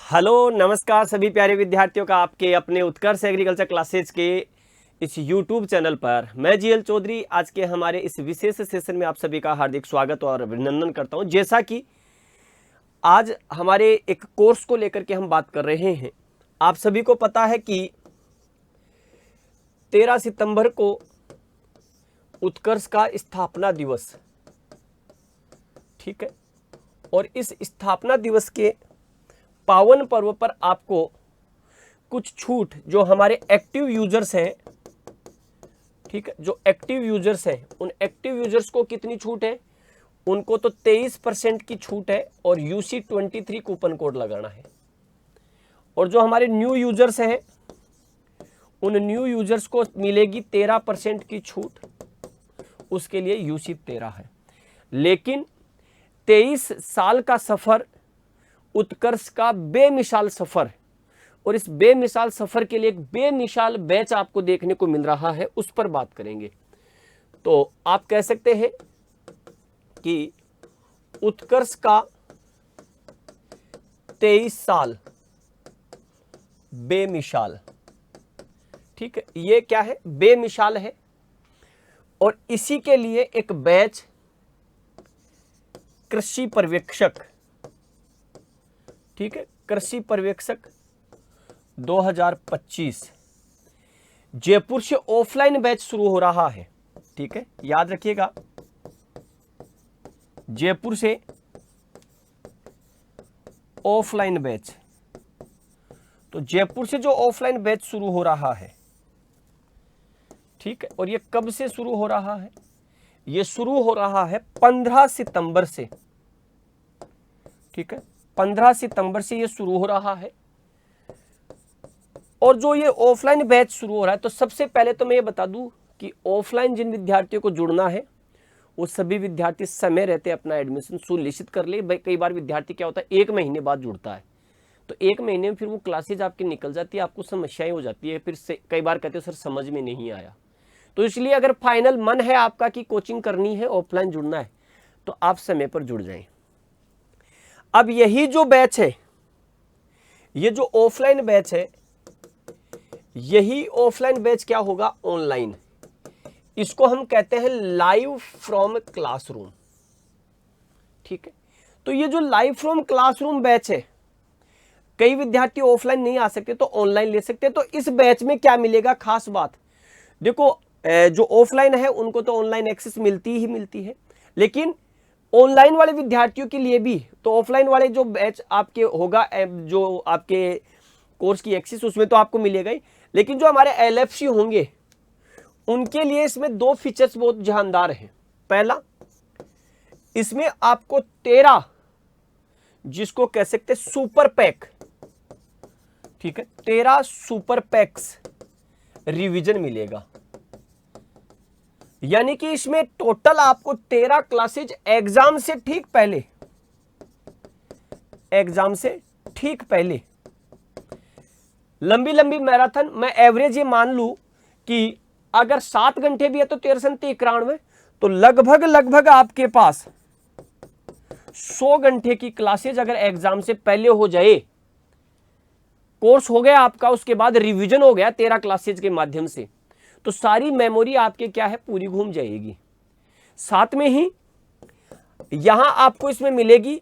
Hello नमस्कार सभी प्यारे विद्यार्थियों का आपके अपने उत्कर्ष एग्रीकल्चर क्लासेज के इस यूट्यूब चैनल पर मैं जीएल चौधरी आज के हमारे इस विशेष सेशन में आप सभी का हार्दिक स्वागत और अभिनंदन करता हूं। जैसा कि आज हमारे एक कोर्स को लेकर के हम बात कर रहे हैं, आप सभी को पता है कि 13 सितंबर को उत्कर्ष का स्थापना दिवस, ठीक है, और इस स्थापना दिवस के पावन पर्व पर आपको कुछ छूट जो हमारे एक्टिव यूजर्स हैं, ठीक है, जो एक्टिव यूजर्स हैं उन एक्टिव यूजर्स को कितनी छूट है, उनको तो 23% की छूट है और UC23 कूपन कोड लगाना है। और जो हमारे न्यू यूजर्स हैं उन न्यू यूजर्स को मिलेगी 13% की छूट, उसके लिए UC13 है। लेकिन 23 साल का सफर उत्कर्ष का बेमिसाल सफर, और इस बेमिसाल सफर के लिए एक बेमिसाल बैच आपको देखने को मिल रहा है, उस पर बात करेंगे। तो आप कह सकते हैं कि उत्कर्ष का 23 साल बेमिसाल, ठीक है, ये क्या है, बेमिसाल है। और इसी के लिए एक बैच कृषि पर्यवेक्षक, ठीक है, कृषि पर्यवेक्षक 2025 जयपुर से ऑफलाइन बैच शुरू हो रहा है, ठीक है, याद रखिएगा, जयपुर से ऑफलाइन बैच। तो जयपुर से जो ऑफलाइन बैच शुरू हो रहा है, ठीक है, और ये कब से शुरू हो रहा है, ये शुरू हो रहा है 15 सितंबर से, ठीक है, 15 सितंबर से ये शुरू हो रहा है। और जो ये ऑफलाइन बैच शुरू हो रहा है, तो सबसे पहले तो मैं ये बता दूं कि ऑफलाइन जिन विद्यार्थियों को जुड़ना है वो सभी विद्यार्थी समय रहते अपना एडमिशन सुनिश्चित कर ले। कई बार विद्यार्थी क्या होता है 1 महीने बाद जुड़ता है, तो 1 महीने में फिर वो क्लासेज आपकी निकल जाती है, आपको समस्याएं हो जाती है, फिर से कई बार कहते हो सर समझ में नहीं आया। तो इसलिए अगर फाइनल मन है आपका कि कोचिंग करनी है, ऑफलाइन जुड़ना है, तो आप समय पर जुड़ जाएं। अब यही जो बैच है, ये जो ऑफलाइन बैच है, यही ऑफलाइन बैच क्या होगा, ऑनलाइन। इसको हम कहते हैं लाइव फ्रॉम क्लासरूम, ठीक है। तो ये जो लाइव फ्रॉम क्लासरूम बैच है, कई विद्यार्थी ऑफलाइन नहीं आ सकते तो ऑनलाइन ले सकते हैं। तो इस बैच में क्या मिलेगा, खास बात देखो, जो ऑफलाइन है उनको तो ऑनलाइन एक्सेस मिलती ही मिलती है, लेकिन ऑनलाइन वाले विद्यार्थियों के लिए भी तो ऑफलाइन वाले जो बैच आपके होगा, जो आपके कोर्स की एक्सेस उसमें तो आपको मिलेगा ही, लेकिन जो हमारे LFC होंगे उनके लिए इसमें 2 फीचर्स बहुत जानदार हैं। पहला, इसमें आपको 13, जिसको कह सकते हैं सुपर पैक, ठीक है, 13 सुपर पैक्स रिवीजन मिलेगा। यानी कि इसमें टोटल आपको 13 क्लासेज एग्जाम से ठीक पहले, एग्जाम से ठीक पहले, लंबी लंबी मैराथन, मैं एवरेज ये मान लूं कि अगर 7 घंटे भी है तो 1391, तो लगभग आपके पास 100 घंटे की क्लासेज अगर एग्जाम से पहले हो जाए, कोर्स हो गया आपका, उसके बाद रिवीजन हो गया 13 क्लासेज के माध्यम से, तो सारी मेमोरी आपके क्या है, पूरी घूम जाएगी। साथ में ही यहां आपको इसमें मिलेगी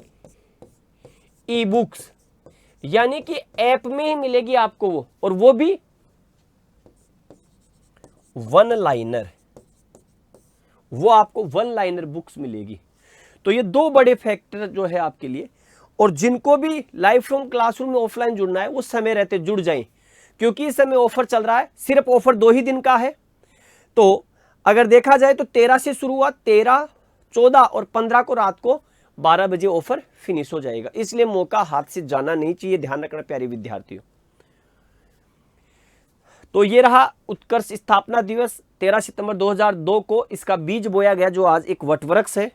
ई बुक्स, यानी कि ऐप में ही मिलेगी आपको वो, और वो भी 1 लाइनर, वो आपको 1 लाइनर बुक्स मिलेगी। तो ये 2 बड़े फैक्टर जो है आपके लिए। और जिनको भी लाइव फ्रॉम क्लासरूम में ऑफलाइन जुड़ना है वो समय रहते जुड़ जाएं, क्योंकि इस समय ऑफर चल रहा है, सिर्फ ऑफर 2 ही दिन का है। तो अगर देखा जाए तो 13 से शुरू हुआ, 13, 14 और 15 को रात को 12 बजे ऑफर फिनिश हो जाएगा, इसलिए मौका हाथ से जाना नहीं चाहिए, ध्यान रखना प्यारे विद्यार्थियों। तो ये रहा उत्कर्ष स्थापना दिवस 13 सितंबर 2002 को, इसका बीज बोया गया जो आज एक वटवृक्ष है।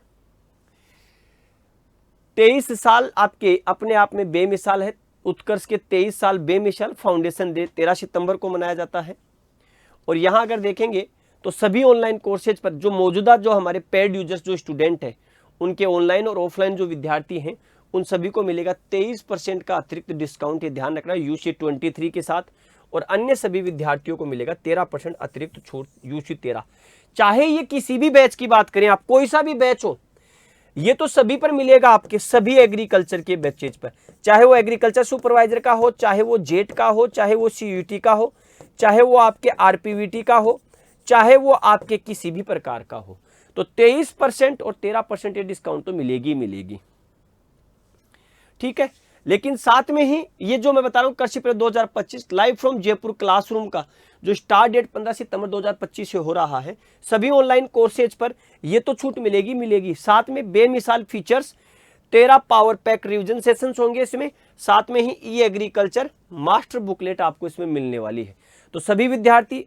23 साल आपके अपने आप में बेमिसाल है। उत्कर्ष के 23 साल बेमिसाल फाउंडेशन डे 13 सितंबर को मनाया जाता है। और यहां अगर देखेंगे तो सभी ऑनलाइन कोर्सेज पर जो मौजूदा जो हमारे पेड यूजर्स जो स्टूडेंट हैं, उनके ऑनलाइन और ऑफलाइन जो विद्यार्थी हैं उन सभी को मिलेगा 23% का अतिरिक्त डिस्काउंट। ये ध्यान रखना, UC23 के साथ। और अन्य सभी विद्यार्थियों को मिलेगा 13% अतिरिक्त छूट UC13। चाहे ये किसी भी बैच की बात करें, आप कोई सा भी बैच हो, ये तो सभी पर मिलेगा, आपके सभी एग्रीकल्चर के बैचेज पर, चाहे वो एग्रीकल्चर सुपरवाइजर का हो, चाहे वो जेट का हो, चाहे वो CUT का हो, चाहे वो आपके RPVT का हो, चाहे वो आपके किसी भी प्रकार का हो। तो 23% और 13% ये डिस्काउंट तो मिलेगी मिलेगी, ठीक है। लेकिन साथ में ही ये जो मैं बता रहा हूँ कृषि पर्व 2025 लाइव फ्रॉम जयपुर क्लासरूम का जो स्टार्ट डेट 15 सितंबर 2025 से हो रहा है, सभी ऑनलाइन कोर्सेज पर ये तो छूट मिलेगी मिलेगी। साथ में बेमिसाल features, 13 power pack revision sessions होंगे इसमें, साथ में ही एग्रीकल्चर मास्टर बुकलेट आपको इसमें मिलने वाली है। तो सभी विद्यार्थी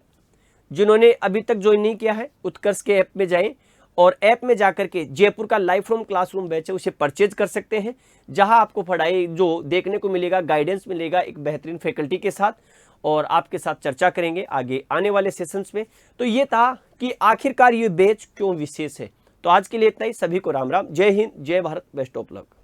जिन्होंने अभी तक ज्वाइन नहीं किया है, उत्कर्ष के ऐप में जाएं और ऐप में जाकर के जयपुर का लाइव फ्रॉम क्लासरूम बैच है उसे परचेज कर सकते हैं, जहां आपको पढ़ाई जो देखने को मिलेगा, गाइडेंस मिलेगा एक बेहतरीन फैकल्टी के साथ, और आपके साथ चर्चा करेंगे आगे आने वाले सेशंस में। तो ये था कि आखिरकार ये बैच क्यों विशेष है। तो आज के लिए इतना ही, सभी को राम राम, जय हिंद, जय भारत, बेस्ट ऑफ लक।